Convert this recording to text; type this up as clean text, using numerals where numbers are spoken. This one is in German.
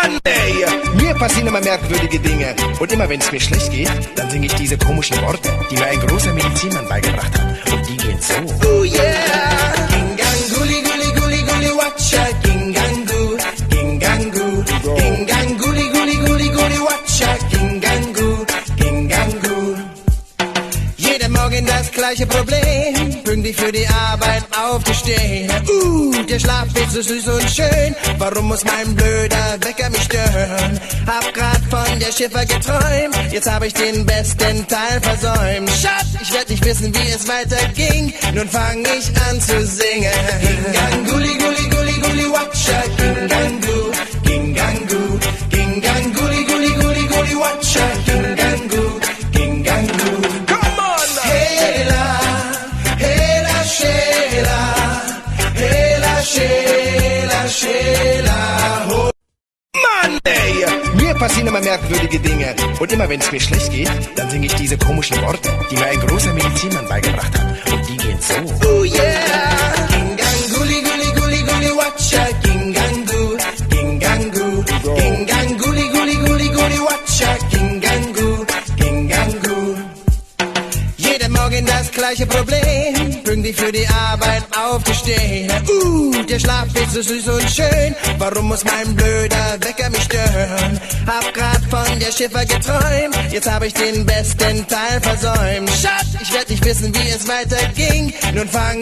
Mann, ey! Mir passieren immer merkwürdige Dinge. Und immer wenn es mir schlecht geht, dann singe ich diese komischen Worte, die mir ein großer Medizinmann beigebracht hat. Und die gehen so. Oh yeah! Ginganguli, guli, guli, guli, watcha. Gingangu, gingangu. Ginganguli, guli, guli, guli, watcha. Gingangu, gingangu. Jeden Morgen das gleiche Problem, pünktlich für die Arbeit aufzustehen. Der Schlaf ist so süß und schön, warum muss mein blöder Wecker mich stören? Hab grad von der Schiffer geträumt, jetzt hab ich den besten Teil versäumt. Schatz, ich werd nicht wissen, wie es weiterging, nun fang ich an zu singen. Ginganguli, guli, guli, guli, watcha. Gingangu, gingangu. Ginganguli, guli, guli, guli, watcha. Gingangu, gingangu. Schela, Schela, ho. Mann, ey! Mir passieren immer merkwürdige Dinge. Und immer wenn es mir schlecht geht, dann singe ich diese komischen Worte, die mir ein großer Medizinmann beigebracht hat. Und die gehen so. Oh yeah! Ginganguli, guli, guli, guli, watcha. Gingangu, gingangu. Ginganguli, guli, guli, guli, watcha. Gingangu, gingangu. Jeden Morgen das gleiche Problem, pünktlich für die Arbeit aufzustehen. Der Schlaf ist so süß und schön, warum muss mein blöder Wecker mich stören? Hab grad von der Schiffer geträumt, jetzt hab ich den besten Teil versäumt. Schatz, ich werd nicht wissen, wie es weiterging, nun fang